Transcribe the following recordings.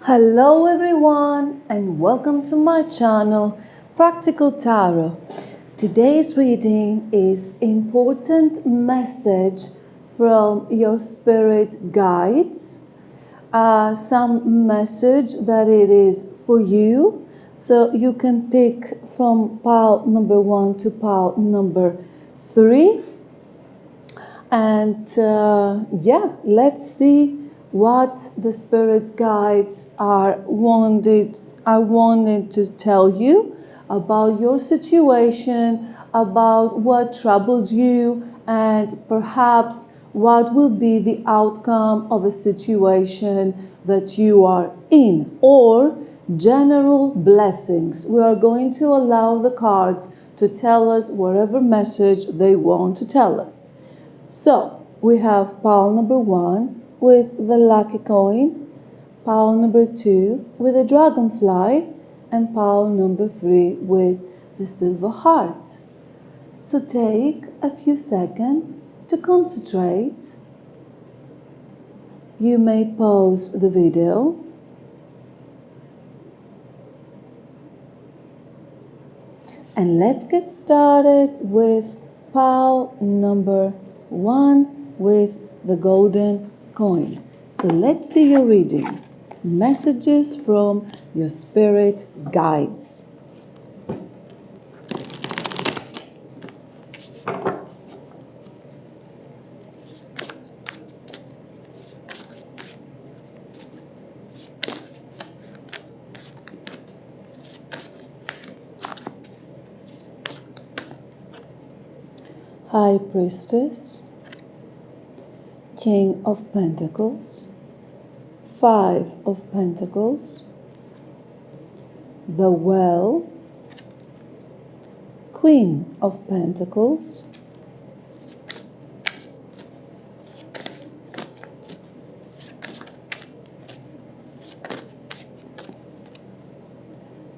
Hello everyone and welcome to my channel Practical Tarot. Today's reading is important message from your spirit guides. Some message that it is for you, so you can pick from pile number 1 to pile number 3. And let's see what the spirit guides are wanted to tell you about your situation, about what troubles you, and perhaps what will be the outcome of a situation that you are in, or general blessings. We are going to allow the cards to tell us whatever message they want to tell us. So, we have pile number 1 with the lucky coin, pile number 2 with the dragonfly, and pile number 3 with the silver heart. So take a few seconds to concentrate. You may pause the video. And let's get started with pile number 1 with the golden coin. So let's see your reading. Messages from your spirit guides. High Priestess, King of Pentacles, 5 of Pentacles, the Well, Queen of Pentacles,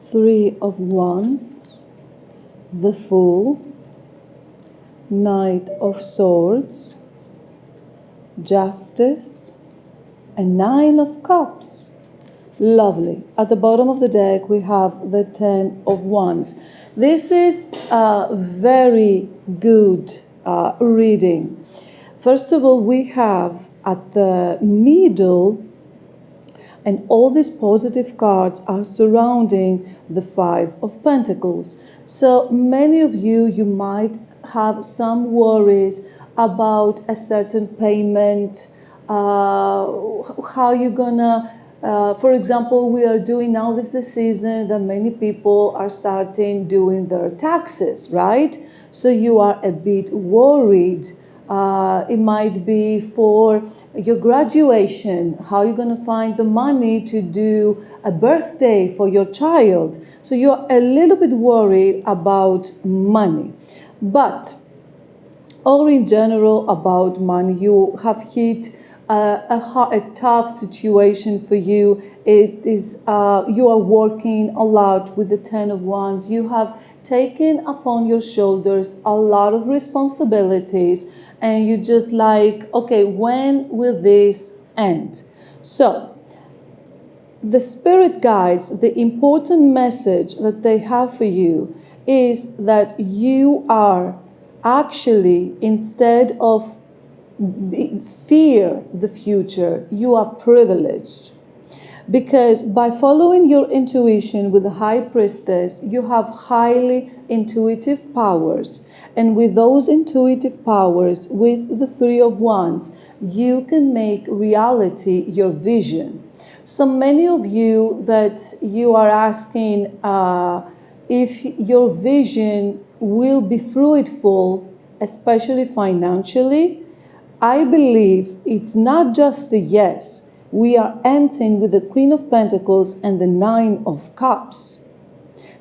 Three of Wands, the Fool, Knight of Swords, Justice, and 9 of Cups. Lovely. At the bottom of the deck we have the 10 of Wands. This is a very good reading. First of all, we have at the middle, and all these positive cards are surrounding the 5 of Pentacles. So many of you might have some worries about a certain payment, how you're gonna, for example, we are doing now, this is the season that many people are starting doing their taxes, right? So you are a bit worried. It might be for your graduation, how you're gonna find the money to do a birthday for your child. So you're a little bit worried about money. But, or in general about money, you have hit a tough situation for you. It is you are working a lot with the 10 of Wands. You have taken upon your shoulders a lot of responsibilities, and you just like, okay, when will this end? So, the spirit guides, the important message that they have for you is that you are actually, instead of fear the future, you are privileged. Because by following your intuition with the High Priestess, you have highly intuitive powers. And with those intuitive powers, with the 3 of Wands, you can make reality your vision. So many of you that you are asking if your vision will be fruitful, especially financially, I believe it's not just a yes. We are ending with the Queen of Pentacles and the 9 of Cups.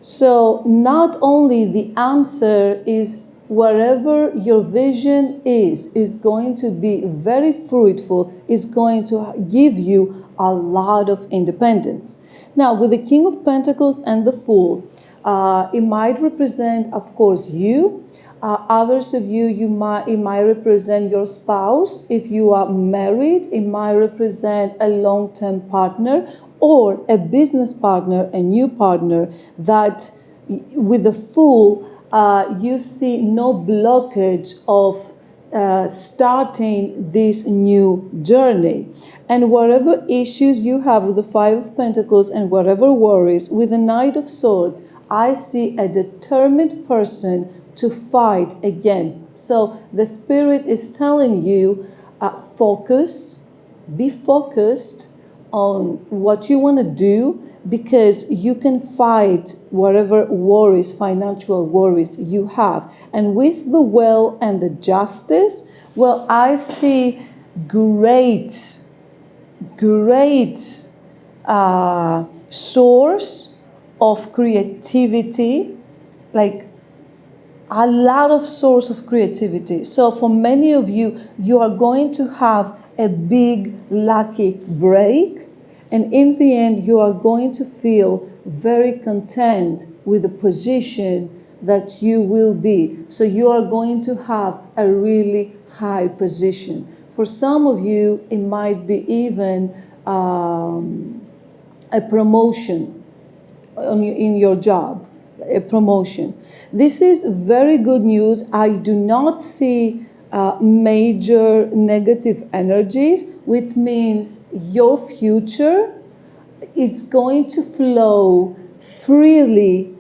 So not only the answer is wherever your vision is going to be very fruitful, is going to give you a lot of independence. Now, with the King of Pentacles and the Fool, it might represent, of course, you. Others of you, it might represent your spouse. If you are married, it might represent a long-term partner, or a business partner, a new partner, that with the Fool, you see no blockage of starting this new journey. And whatever issues you have with the Five of Pentacles and whatever worries, with the Knight of Swords, I see a determined person to fight against. So the Spirit is telling you, focus, be focused on what you want to do, because you can fight whatever worries, financial worries you have. And with the Well and the Justice, well, I see great source of creativity, like a lot of source of creativity. So for many of you, you are going to have a big lucky break, and in the end you are going to feel very content with the position that you will be. So you are going to have a really high position. For some of you, it might be even a promotion in your job, a promotion. This is very good news. I do not see major negative energies, which means your future is going to flow freely,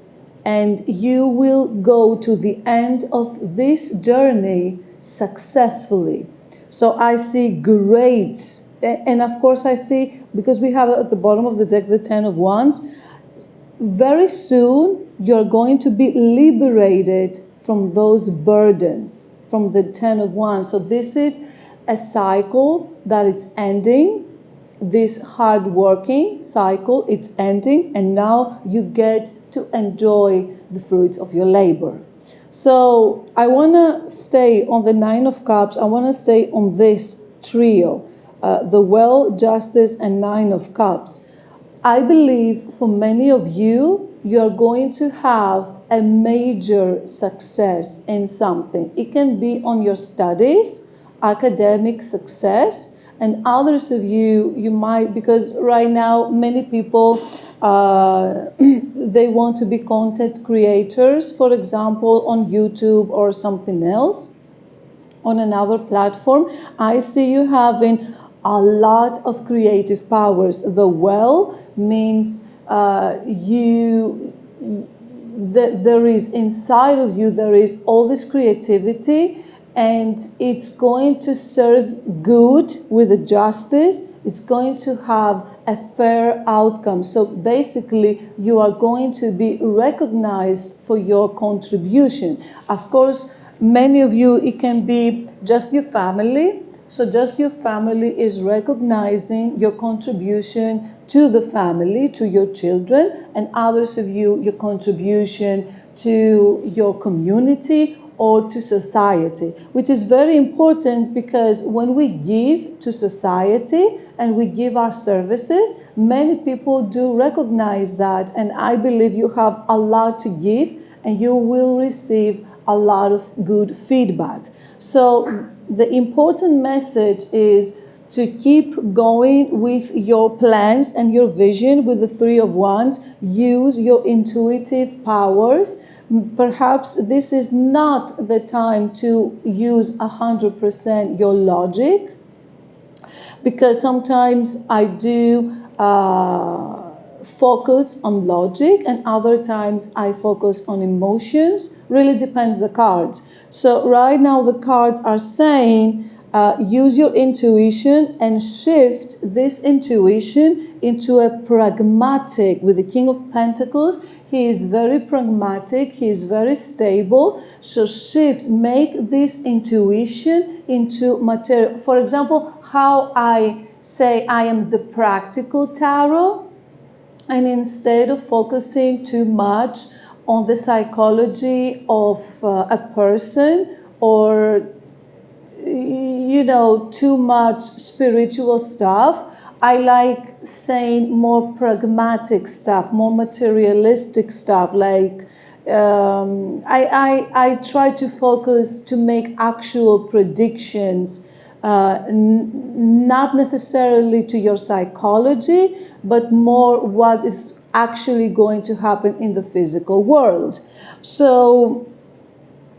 and you will go to the end of this journey successfully. So I see great, and of course I see, because we have at the bottom of the deck the Ten of Wands, very soon you're going to be liberated from those burdens, from the Ten of Wands. So this is a cycle that it's ending, this hard-working cycle, it's ending, and now you get to enjoy the fruits of your labor. So I want to stay on the Nine of Cups. I want to stay on this trio, the Well, Justice, and Nine of Cups. I believe for many of you, you're going to have a major success in something. It can be on your studies, academic success, and others of you, you might, because right now many people, they want to be content creators, for example, on YouTube or something else, on another platform. I see you having a lot of creative powers. The Well means there is inside of you, there is all this creativity, and it's going to serve good with the Justice. It's going to have a fair outcome. So basically, you are going to be recognized for your contribution. Of course, many of you, it can be just your family. So just your family is recognizing your contribution to the family, to your children, and others of you, your contribution to your community or to society, which is very important, because when we give to society and we give our services, many people do recognize that, and I believe you have a lot to give and you will receive a lot of good feedback. So the important message is to keep going with your plans and your vision with the Three of Wands. Use your intuitive powers. Perhaps this is not the time to use 100% your logic, because sometimes I do focus on logic, and other times I focus on emotions. Really depends the cards. So right now the cards are saying use your intuition and shift this intuition into a pragmatic, with the King of Pentacles. He is very pragmatic, he is very stable. So shift, make this intuition into material. For example, how I say I am the practical tarot, and instead of focusing too much on the psychology of a person, or too much spiritual stuff, I like saying more pragmatic stuff, more materialistic stuff. Like I try to focus to make actual predictions, not necessarily to your psychology, but more what is actually going to happen in the physical world. So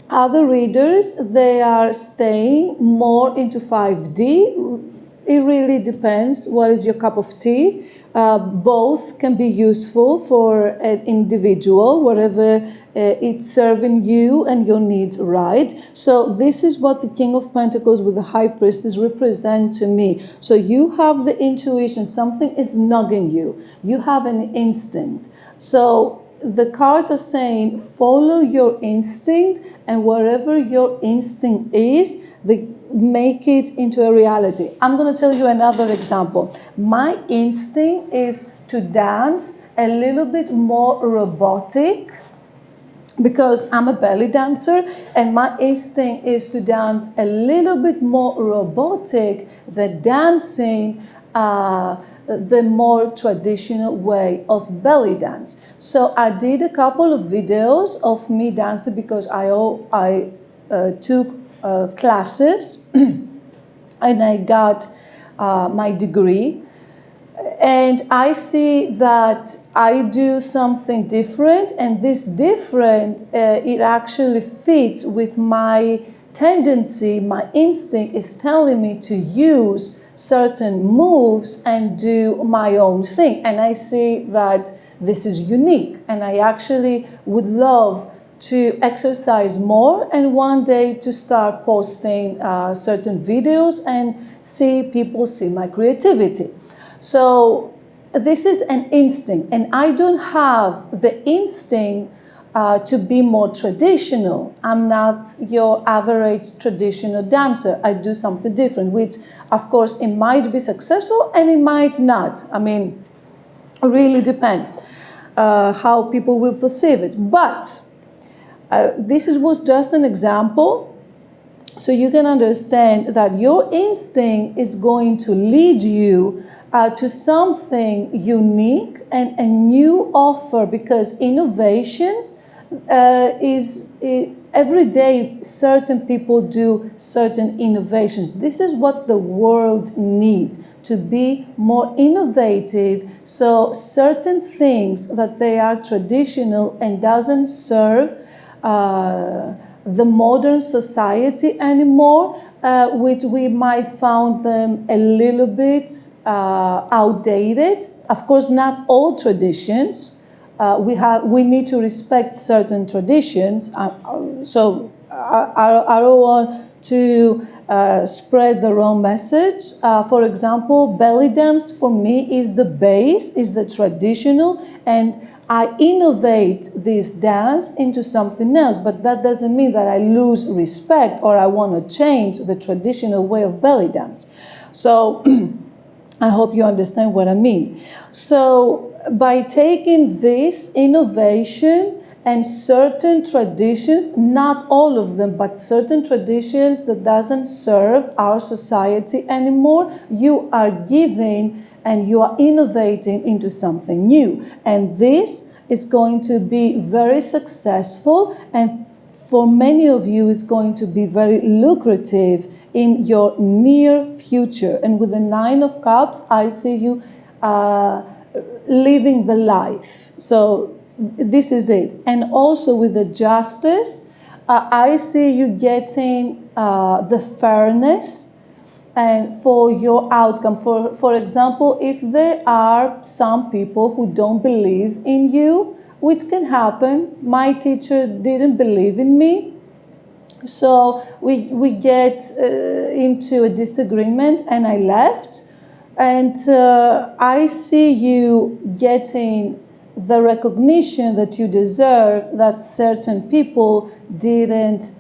other readers, they are staying more into 5D. It really depends what is your cup of tea. Both can be useful for an individual, whatever it's serving you and your needs right. So this is what the King of Pentacles with the High Priestess represent to me. So you have the intuition, something is nugging you. You have an instinct. So the cards are saying follow your instinct, and wherever your instinct is, make it into a reality. I'm going to tell you another example. My instinct is to dance a little bit more robotic, because I'm a belly dancer, and my instinct is to dance a little bit more robotic than dancing the more traditional way of belly dance. So I did a couple of videos of me dancing because I took classes and I got my degree. And I see that I do something different, and this different, it actually fits with my tendency. My instinct is telling me to use certain moves and do my own thing. And I see that this is unique, and I actually would love to exercise more and one day to start posting certain videos and see people see my creativity. So this is an instinct, and I don't have the instinct to be more traditional. I'm not your average traditional dancer. I do something different, which of course it might be successful and it might not. I mean, it really depends how people will perceive it. But this was just an example, so you can understand that your instinct is going to lead you to something unique and a new offer, because innovations every day certain people do certain innovations. This is what the world needs, to be more innovative, so certain things that they are traditional and doesn't serve the modern society anymore, which we might find them a little bit outdated. Of course, not all traditions. We need to respect certain traditions. So I don't want to spread the wrong message. For example, belly dance for me is the base, is the traditional, and I innovate this dance into something else, but that doesn't mean that I lose respect or I want to change the traditional way of belly dance. So I hope you understand what I mean. So by taking this innovation and certain traditions, not all of them, but certain traditions that doesn't serve our society anymore, you are giving and you are innovating into something new. And this is going to be very successful, and for many of you is going to be very lucrative in your near future. And with the Nine of Cups, I see you living the life. So this is it. And also with the Justice, I see you getting the fairness and for your outcome. For example, if there are some people who don't believe in you, which can happen. My teacher didn't believe in me. So we get into a disagreement and I left. And I see you getting the recognition that you deserve that certain people didn't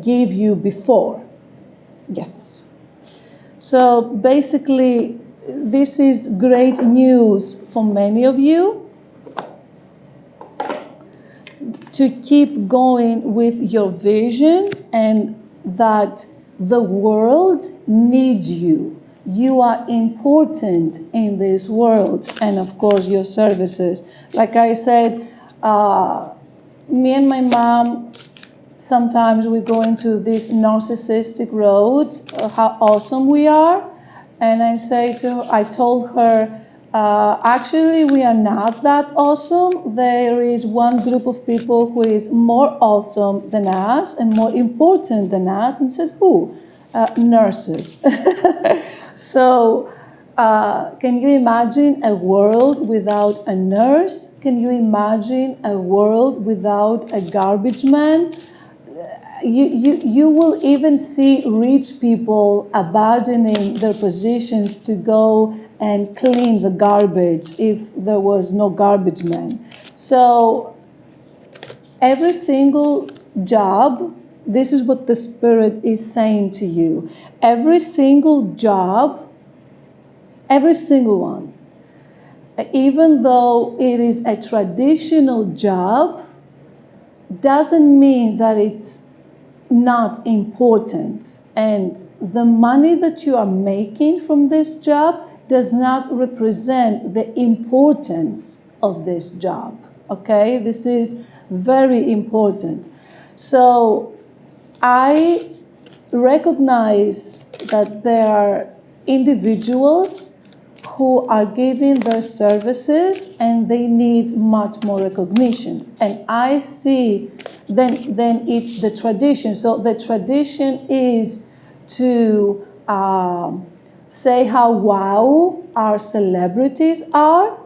give you before. Yes. So basically, this is great news for many of you to keep going with your vision, and that the world needs you. You are important in this world, and of course your services. Like I said, me and my mom, sometimes we go into this narcissistic road, how awesome we are. And I told her, Actually, we are not that awesome. There is one group of people who is more awesome than us and more important than us, and says who? Nurses. So, can you imagine a world without a nurse? Can you imagine a world without a garbage man? You will even see rich people abandoning their positions to go and clean the garbage if there was no garbage man. So every single job, this is what the Spirit is saying to you. Every single job, every single one, even though it is a traditional job, doesn't mean that it's not important. And the money that you are making from this job does not represent the importance of this job. Okay, this is very important. So I recognize that there are individuals who are giving their services and they need much more recognition. And I see then it's the tradition. So the tradition is to say how wow our celebrities are,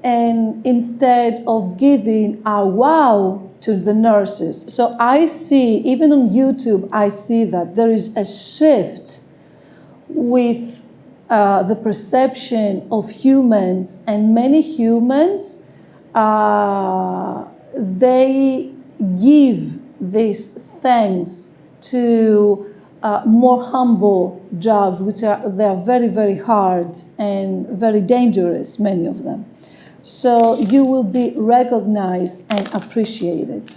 and instead of giving our wow to the nurses. So I see, even on YouTube, I see that there is a shift with the perception of humans, and many humans, they give these thanks to more humble jobs, they are very, very hard and very dangerous, many of them. So you will be recognized and appreciated.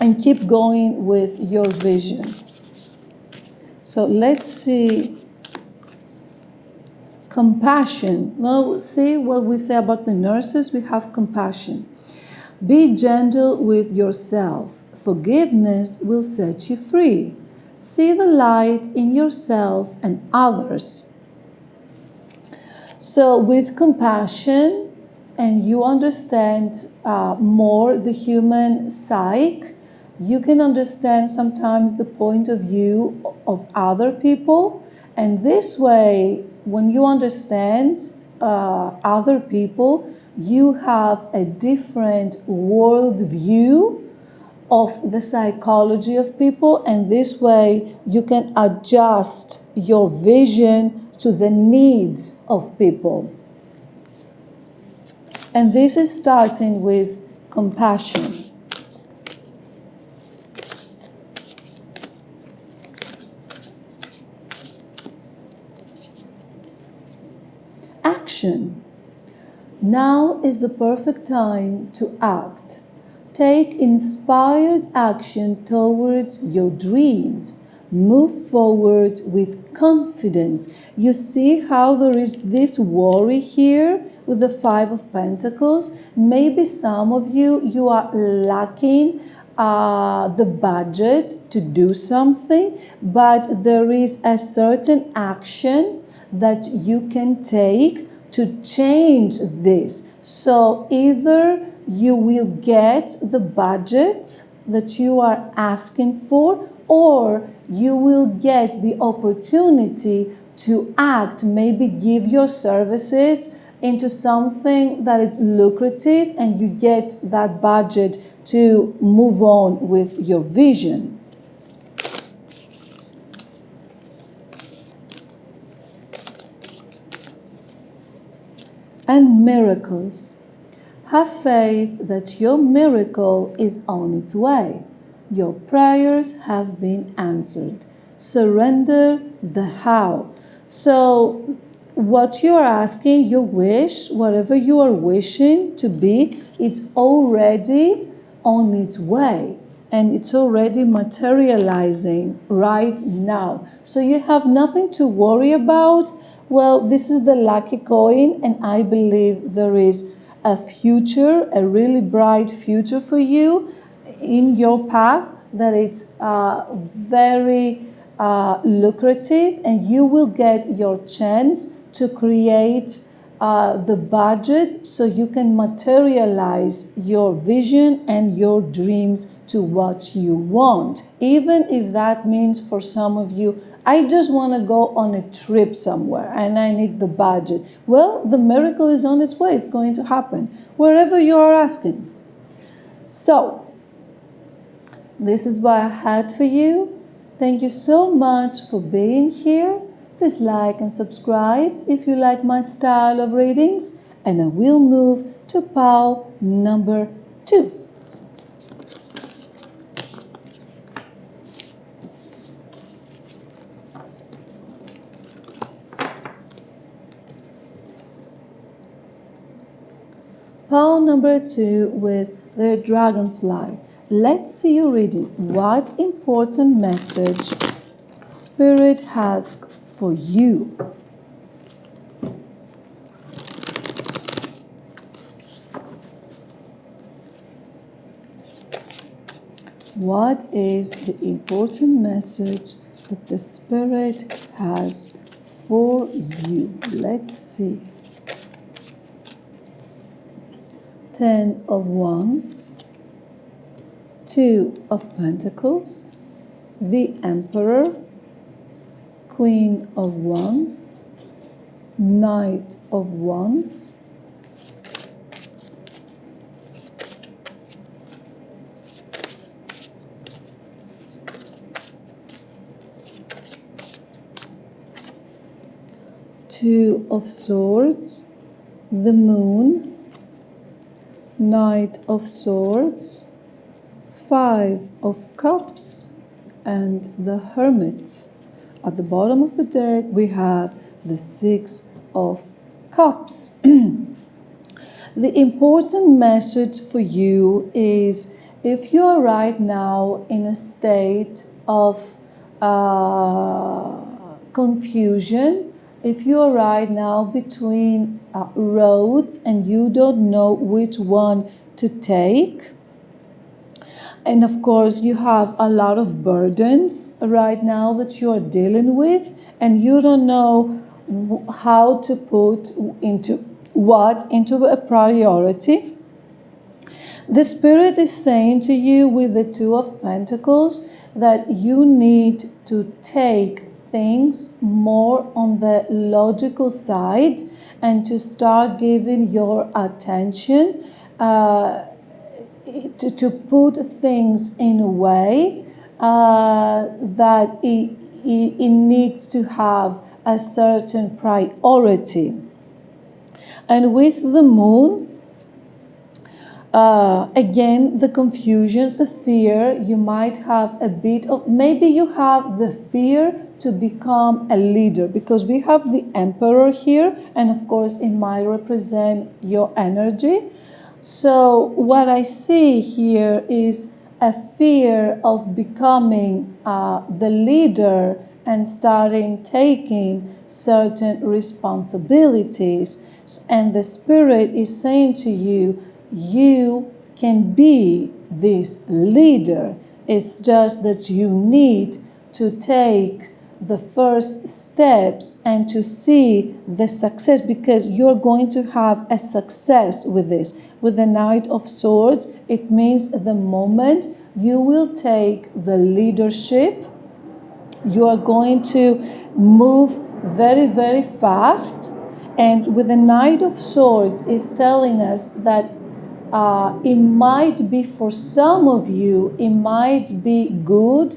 And keep going with your vision. So let's see. Compassion. Now, see what we say about the nurses. We have compassion. Be gentle with yourself. Forgiveness will set you free. See the light in yourself and others. So with compassion, and you understand more the human psyche, you can understand sometimes the point of view of other people. And this way, when you understand other people, you have a different world view of the psychology of people, and this way you can adjust your vision to the needs of people. And this is starting with compassion. Action. Now is the perfect time to act. Take inspired action towards your dreams. Move forward with confidence. You see how there is this worry here with the Five of Pentacles. Maybe some of you are lacking the budget to do something, but there is a certain action that you can take to change this. So either you will get the budget that you are asking for, or you will get the opportunity to act, maybe give your services into something that is lucrative, and you get that budget to move on with your vision. And miracles. Have faith that your miracle is on its way. Your prayers have been answered. Surrender the how. So what you are asking, your wish, whatever you are wishing to be, it's already on its way. And it's already materializing right now. So you have nothing to worry about. Well, this is the lucky coin, and I believe there is a future, a really bright future for you in your path, that it's very lucrative, and you will get your chance to create the budget so you can materialize your vision and your dreams to what you want. Even if that means for some of you, I just want to go on a trip somewhere and I need the budget. Well, the miracle is on its way. It's going to happen wherever you are asking. So, this is what I had for you. Thank you so much for being here. Please like and subscribe if you like my style of readings. And I will move to pile number 2. Pile number 2 with the dragonfly. Let's see your reading. What important message Spirit has for you? What is the important message that the Spirit has for you? Let's see. 10 of Wands, 2 of Pentacles, the Emperor, Queen of Wands, Knight of Wands, Two of Swords, the Moon, Knight of Swords, 5 of Cups, and the Hermit. At the bottom of the deck, we have the 6 of Cups. The important message for you is if you are right now in a state of confusion, if you are right now between roads and you don't know which one to take, and of course you have a lot of burdens right now that you are dealing with, and you don't know how to put into a priority, the Spirit is saying to you with the 2 of Pentacles that you need to take things more on the logical side and to start giving your attention to put things in a way that it needs to have a certain priority. And with the Moon, again, the confusions, the fear, you might have a bit of, maybe you have the fear to become a leader, because we have the Emperor here, and of course it might represent your energy. So what I see here is a fear of becoming the leader and starting taking certain responsibilities. And the Spirit is saying to you, you can be this leader. It's just that you need to take the first steps and to see the success, because you're going to have a success with this. With the Knight of Swords, it means the moment you will take the leadership, you are going to move very, very fast. And with the Knight of Swords, is telling us that it might be, for some of you, it might be good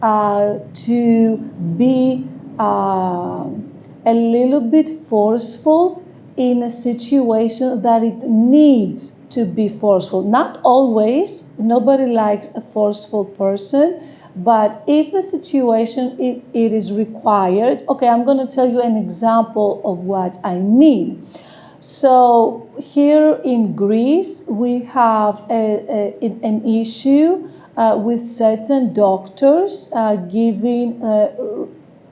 to be a little bit forceful in a situation that it needs to be forceful. Not always, nobody likes a forceful person, but if the situation it is required, okay, I'm going to tell you an example of what I mean. So here in Greece, we have an issue with certain doctors giving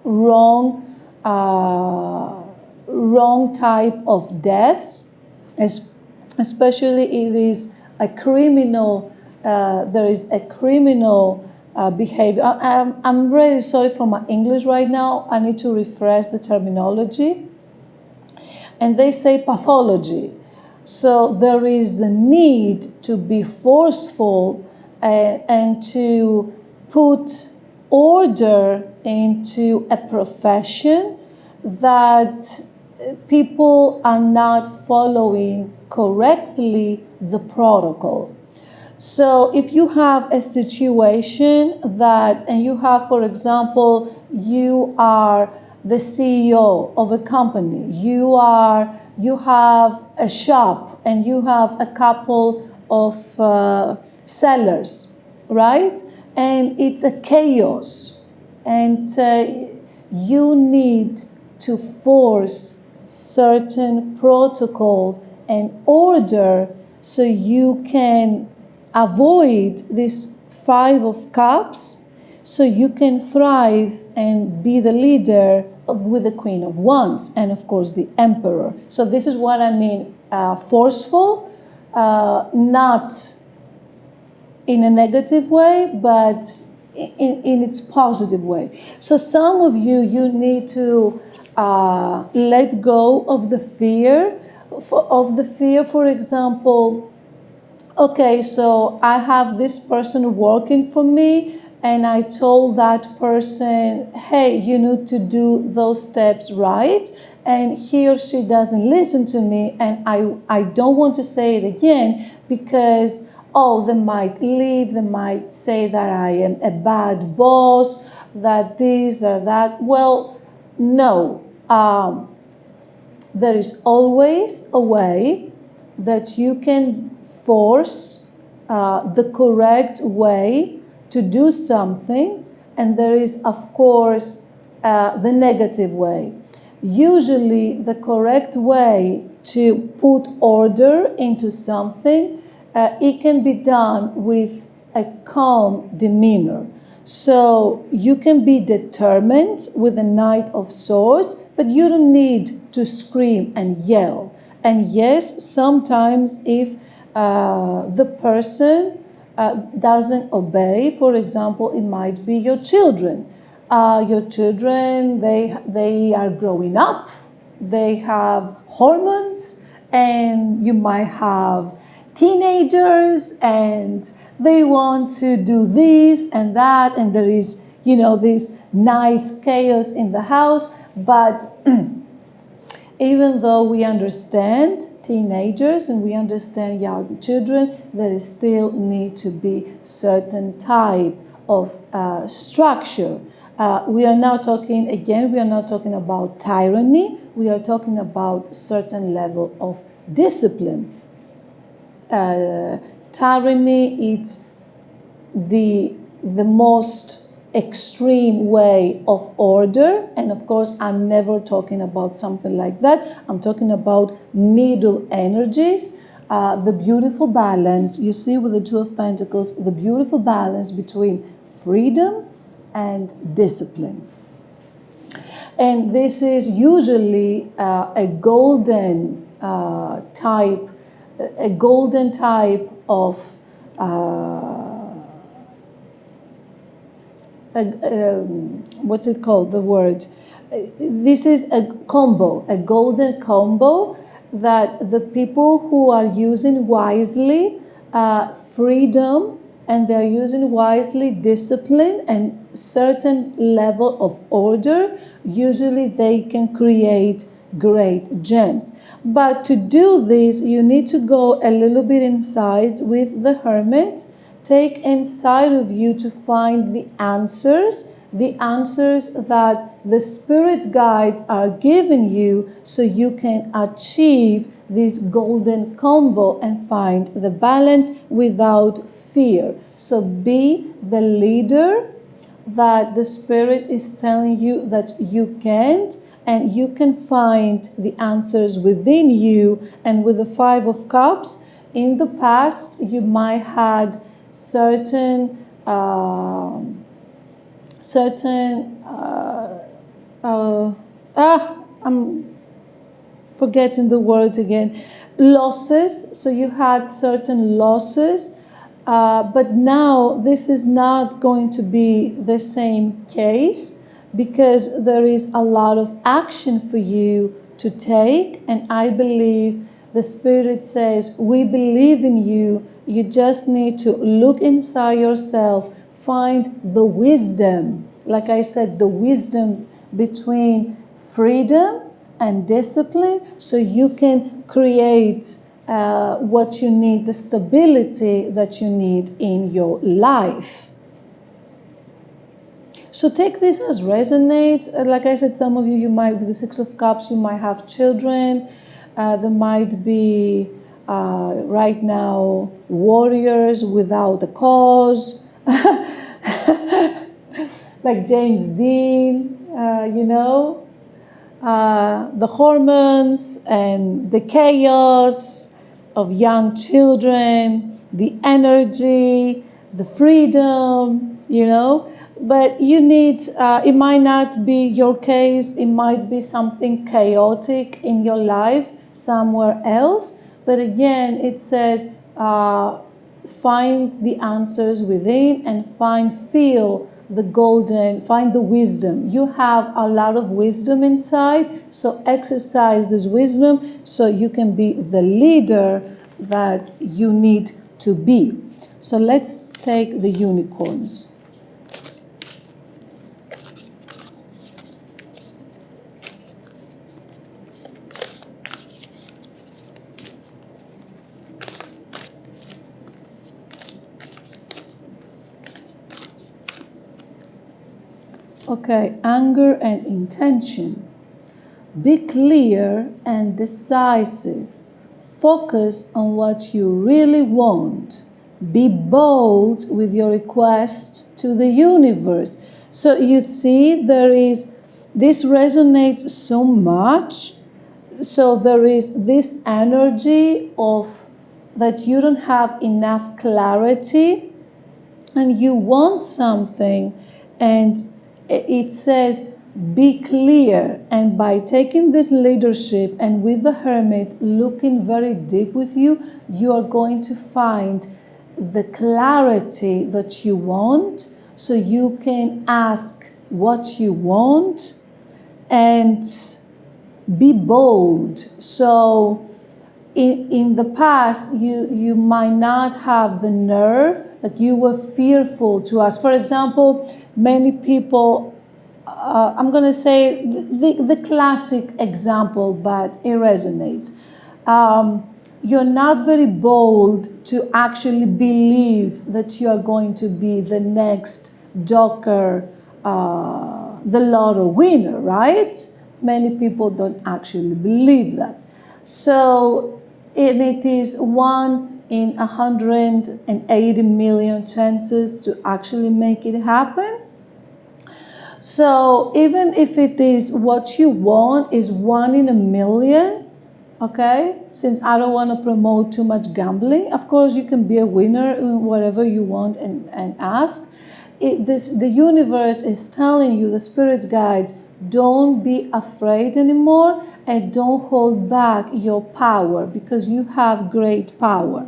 wrong type of deaths, especially it is a criminal, there is a criminal behavior. I'm really sorry for my English right now. I need to refresh the terminology. and they say pathology. So there is the need to be forceful and to put order into a profession that people are not following correctly the protocol. So if you have a situation that, and you have, for example, you are the CEO of a company, you have a shop and you have a couple of sellers, right? And it's a chaos, and you need to force certain protocol and order so you can avoid this 5 of Cups, so you can thrive and be the leader with the Queen of Wands and of course the Emperor. So this is what I mean, forceful, not in a negative way, but in its positive way. So some of you need to let go of the fear, for example, okay, so I have this person working for me and I told that person, hey, you need to do those steps right, and he or she doesn't listen to me, and I don't want to say it again because, oh, they might leave, they might say that I am a bad boss, that this or that. Well, no. There is always a way that you can force the correct way to do something, and there is, of course, the negative way. Usually, the correct way to put order into something, it can be done with a calm demeanor. So you can be determined with the Knight of Swords, but you don't need to scream and yell. And yes, sometimes if the person doesn't obey, for example, it might be your children. Your children, they are growing up, they have hormones, and you might have teenagers, and they want to do this and that, and there is, this nice chaos in the house. But even though we understand teenagers and we understand young children, there is still need to be certain type of structure. We are not talking about tyranny, we are talking about certain level of discipline. Tyranny is the most extreme way of order, and of course I'm never talking about something like that. I'm talking about middle energies, the beautiful balance. You see with the Two of Pentacles, the beautiful balance between freedom and discipline. And this is usually a golden type of what's it called, the word? This is a combo, a golden combo, that the people who are using wisely freedom, and they're using wisely discipline and certain level of order, usually they can create great gems. But to do this, you need to go a little bit inside with the Hermit. Take inside of you to find the answers that the spirit guides are giving you, so you can achieve this golden combo and find the balance without fear. So be the leader that the spirit is telling you that you can't, and you can find the answers within you. And with the Five of Cups, in the past you might had certain I'm forgetting the word again, losses. So you had certain losses, but now this is not going to be the same case, because there is a lot of action for you to take, and I believe the Spirit says, we believe in you. You just need to look inside yourself, find the wisdom. Like I said, the wisdom between freedom and discipline, so you can create what you need, the stability that you need in your life. So take this as resonates. Like I said, some of you, you might, with the Six of Cups, you might have children. There might be, right now, warriors without a cause. Like James Dean, the hormones and the chaos of young children, the energy, the freedom, But you need, it might not be your case, it might be something chaotic in your life somewhere else. But again, it says, find the answers within and feel the golden, find the wisdom. You have a lot of wisdom inside, so exercise this wisdom so you can be the leader that you need to be. So let's take the unicorns. Okay, anger and intention. Be clear and decisive. Focus on what you really want. Be bold with your request to the universe. So you see, this resonates so much. So there is this energy of that you don't have enough clarity and you want something, and it says, be clear. And by taking this leadership and with the Hermit looking very deep with you, you are going to find the clarity that you want, so you can ask what you want and be bold. So in the past, you might not have the nerve, like you were fearful to ask. For example, many people, I'm going to say the classic example, but it resonates. You're not very bold to actually believe that you are going to be the next Joker, the lotto winner, right? Many people don't actually believe that. So it is 1 in 180 million chances to actually make it happen. So even if it is what you want is 1 in a million, okay? Since I don't want to promote too much gambling, of course you can be a winner in whatever you want and ask. The universe is telling you, the spirit guides, don't be afraid anymore and don't hold back your power, because you have great power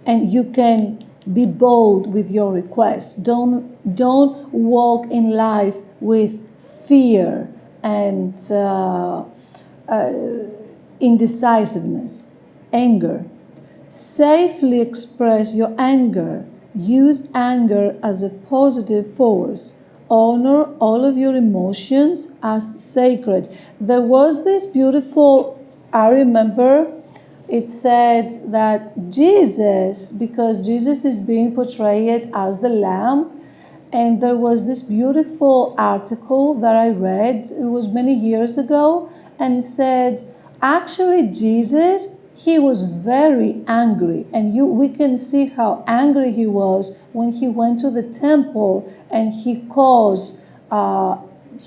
and you can be bold with your requests. Don't walk in life with fear and indecisiveness, anger. Safely express your anger. Use anger as a positive force. Honor all of your emotions as sacred. There was this beautiful, I remember, it said that Jesus, because Jesus is being portrayed as the Lamb, and there was this beautiful article that I read, it was many years ago, and it said, actually Jesus, he was very angry, and we can see how angry he was when he went to the temple and he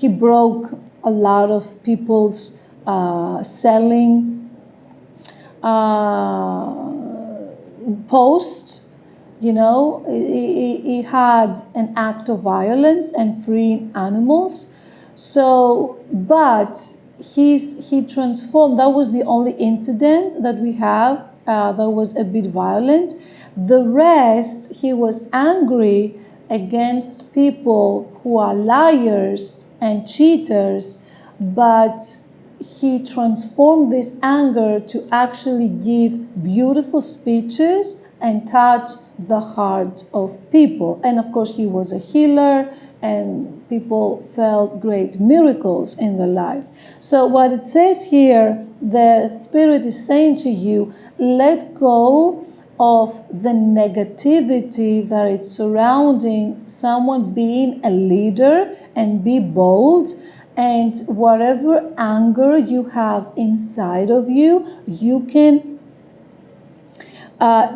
broke a lot of people's selling post. He had an act of violence and freeing animals. So, but he transformed. That was the only incident that we have that was a bit violent. The rest, he was angry against people who are liars and cheaters, but he transformed this anger to actually give beautiful speeches and touch the hearts of people. And of course, he was a healer, and people felt great miracles in their life. So what it says here, the Spirit is saying to you, let go of the negativity that is surrounding someone being a leader, and be bold. And whatever anger you have inside of you, you can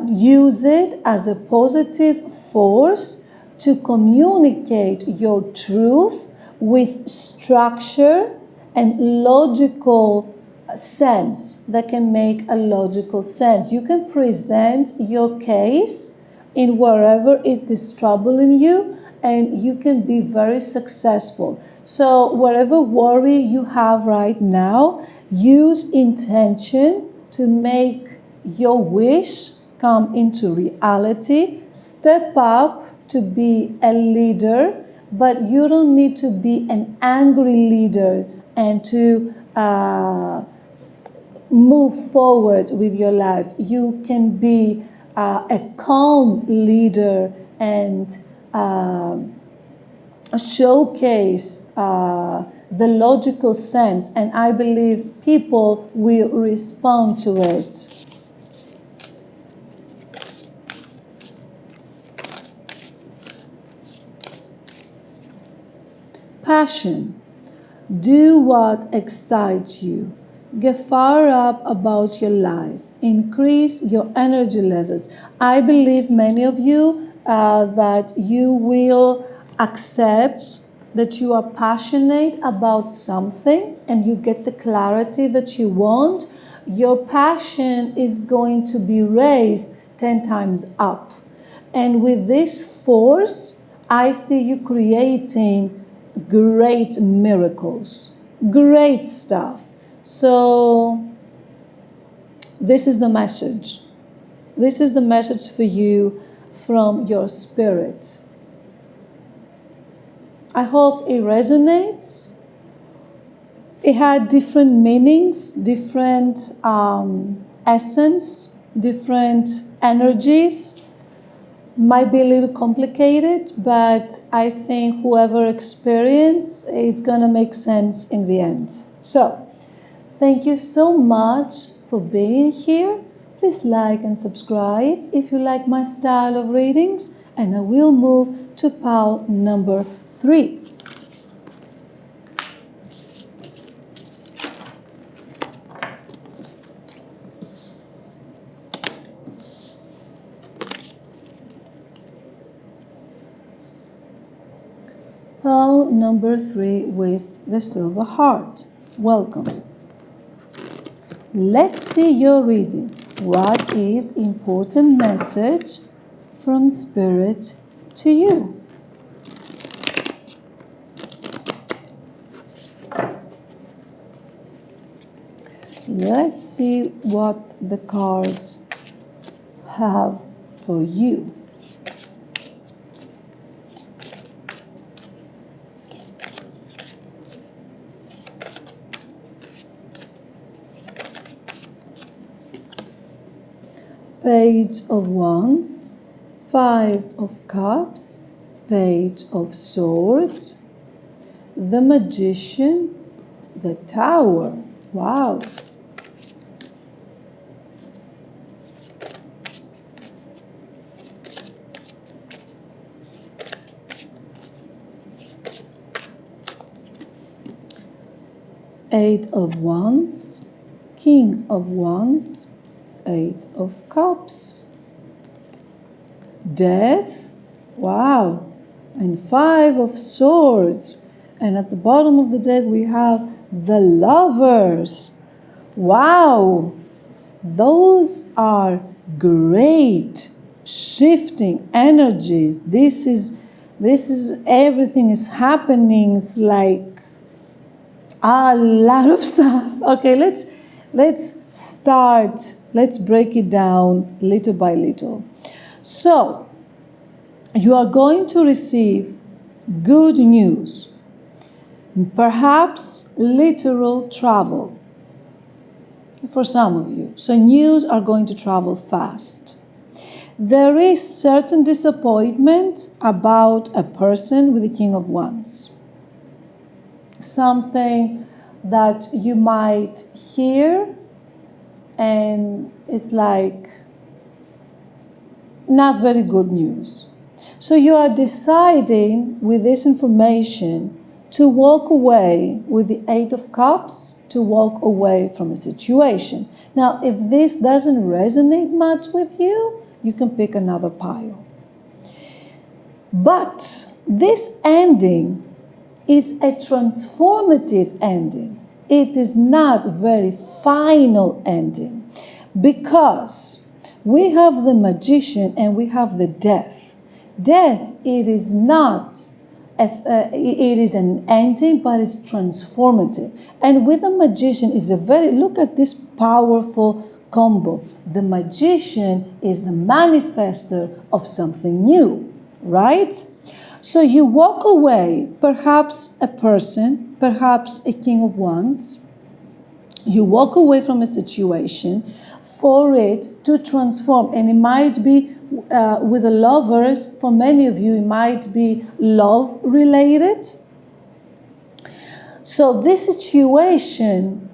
use it as a positive force to communicate your truth with structure and logical sense that can make a logical sense. You can present your case in wherever it is troubling you, and you can be very successful. So whatever worry you have right now, use intention to make your wish come into reality. Step up to be a leader, but you don't need to be an angry leader and to move forward with your life. You can be a calm leader and showcase the logical sense, and I believe people will respond to it. Passion. Do what excites you. Get fired up about your life. Increase your energy levels. I believe many of you that you will accept that you are passionate about something and you get the clarity that you want. Your passion is going to be raised 10 times up. And with this force, I see you creating great miracles, great stuff. So this is the message. This is the message for you from your spirit. I hope it resonates. It had different meanings, different essence, different energies. Might be a little complicated, but I think whoever experiences is going to make sense in the end. So, thank you so much for being here. Please like and subscribe if you like my style of readings, and I will move to pile number 3. Pile number 3 with the silver heart. Welcome. Let's see your reading. What is important message from Spirit to you? Let's see what the cards have for you. Page of Wands, 5 of Cups, Page of Swords, the Magician, the Tower. Wow. Eight of Wands, King of Wands, 8 of Cups, Death, wow, and 5 of Swords. And at the bottom of the deck we have the Lovers. Wow, those are great shifting energies. This is everything is happening. It's like a lot of stuff. Okay, let's start. Let's break it down little by little. So, you are going to receive good news, perhaps literal travel. for some of you. So news are going to travel fast. There is certain disappointment about a person with the King of Wands. Something that you might hear and it's like not very good news. So you are deciding with this information to walk away with the Eight of Cups, to walk away from a situation. Now, if this doesn't resonate much with you, you can pick another pile. But this ending is a transformative ending. It is not a very final ending because we have the Magician and we have the Death. Death, it is not, it is an ending, but it's transformative. And with the Magician is a very, look at this powerful combo. The Magician is the manifester of something new, right? So you walk away, perhaps a person, perhaps a King of Wands. You walk away from a situation for it to transform. And it might be with the lovers, for many of you, it might be love related. So this situation,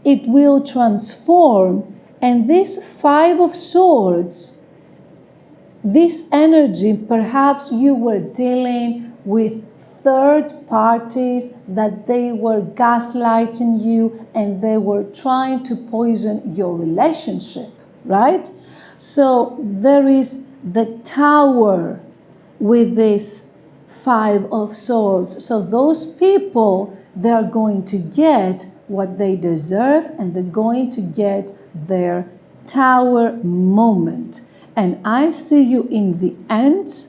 it will transform. And this Five of Swords, this energy, perhaps you were dealing with third parties that they were gaslighting you and they were trying to poison your relationship, right? So there is the Tower with this Five of Swords. So those people, they're going to get what they deserve and they're going to get their Tower moment. And I see you in the end,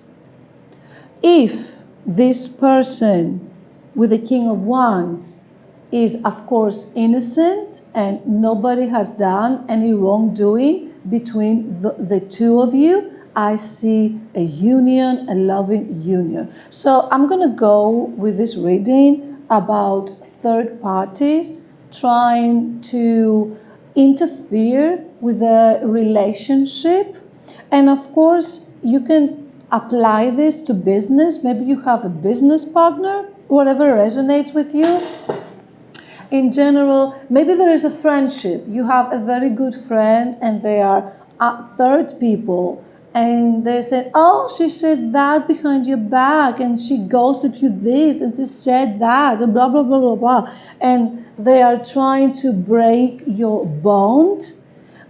if this person with the King of Wands is, of course, innocent and nobody has done any wrongdoing between the two of you, I see a union, a loving union. So I'm going to go with this reading about third parties trying to interfere with the relationship. And of course, you can apply this to business. Maybe you have a business partner, whatever resonates with you. In general, maybe there is a friendship. You have a very good friend and they are third people. And they said, oh, she said that behind your back and she gossiped you this and she said that and blah, blah, blah, blah, blah. And they are trying to break your bond.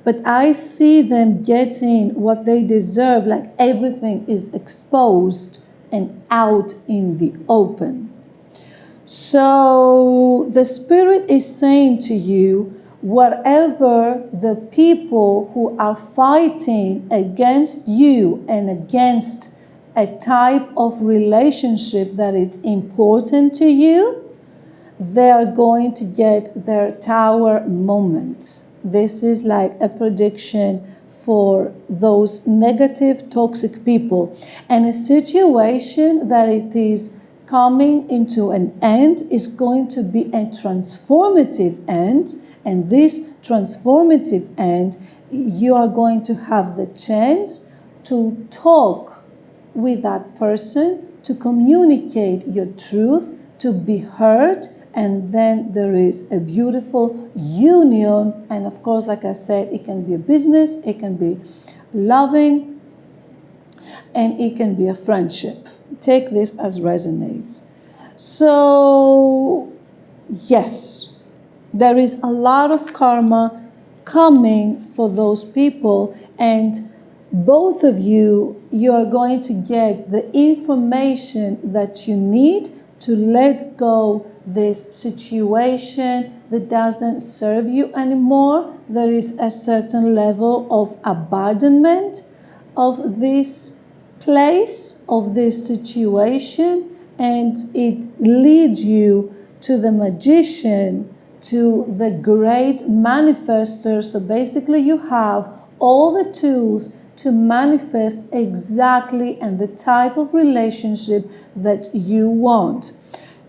But I see them getting what they deserve, like everything is exposed and out in the open. So the Spirit is saying to you, whatever the people who are fighting against you and against a type of relationship that is important to you, they are going to get their Tower moment. This is like a prediction for those negative, toxic people. And a situation that it is coming into an end is going to be a transformative end. And this transformative end, you are going to have the chance to talk with that person, to communicate your truth, to be heard. And then there is a beautiful union. And of course, like I said, it can be a business, it can be loving, and it can be a friendship. Take this as resonates. So, yes, there is a lot of karma coming for those people. And both of you, you are going to get the information that you need to let go this situation that doesn't serve you anymore. There is a certain level of abandonment of this place, of this situation, and it leads you to the Magician, to the great manifester. So basically you have all the tools to manifest exactly and the type of relationship that you want.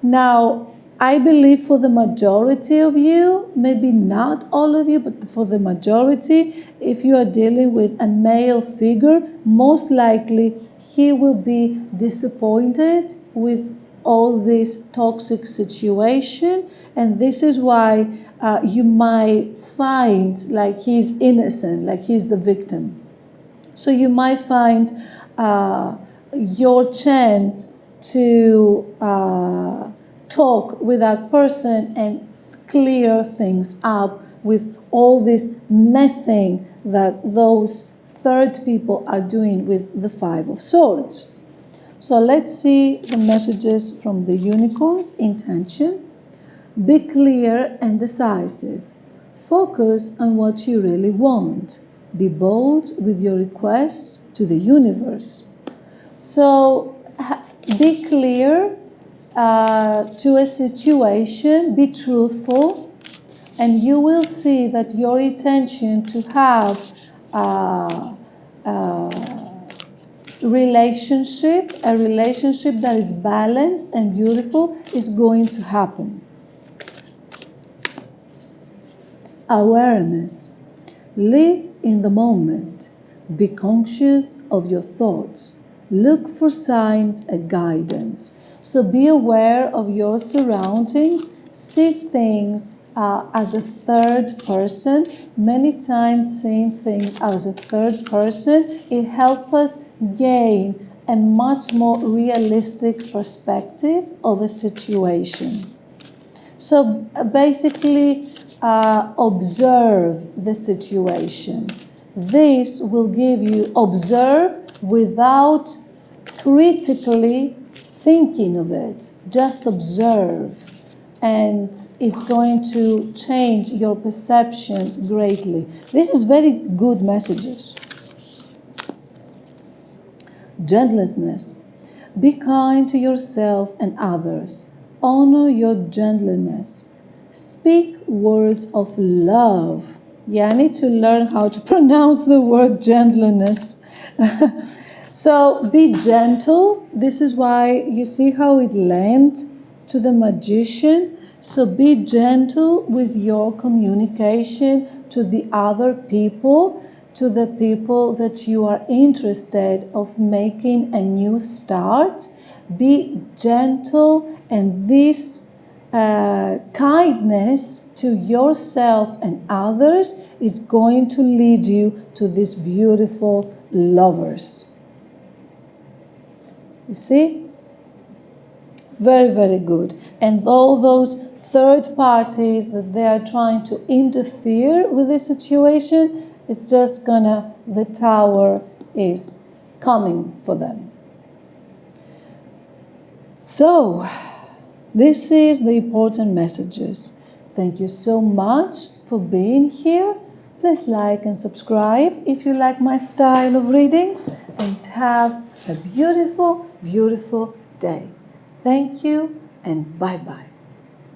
Now, I believe for the majority of you, maybe not all of you, but for the majority, if you are dealing with a male figure, most likely he will be disappointed with all this toxic situation, and this is why you might find like he's innocent, like he's the victim. So you might find your chance to talk with that person and clear things up with all this messing that those third people are doing with the Five of Swords. So let's see the messages from the unicorns. Intention. Be clear and decisive. Focus on what you really want. Be bold with your requests to the universe. So be clear to a situation, be truthful, and you will see that your intention to have a relationship that is balanced and beautiful is going to happen. Awareness. Live in the moment. Be conscious of your thoughts. Look for signs and guidance. So be aware of your surroundings. See things as a third person. Many times seeing things as a third person, it helps us gain a much more realistic perspective of a situation. So basically, observe the situation. This will give you, observe without critically thinking of it. Just observe. And it's going to change your perception greatly. This is very good messages. Gentleness. Be kind to yourself and others. Honor your gentleness. Speak words of love. Yeah, I need to learn how to pronounce the word gentleness. So be gentle. This is why you see how it lent to the Magician. So be gentle with your communication to the other people, to the people that you are interested of making a new start. Be gentle, and this kindness to yourself and others is going to lead you to these beautiful lovers. You see? Very, very good. And all those third parties that they are trying to interfere with the situation, it's just gonna, the Tower is coming for them. So, this is the important messages. Thank you so much for being here. Please like and subscribe if you like my style of readings, and have a beautiful, beautiful day. Thank you and bye-bye.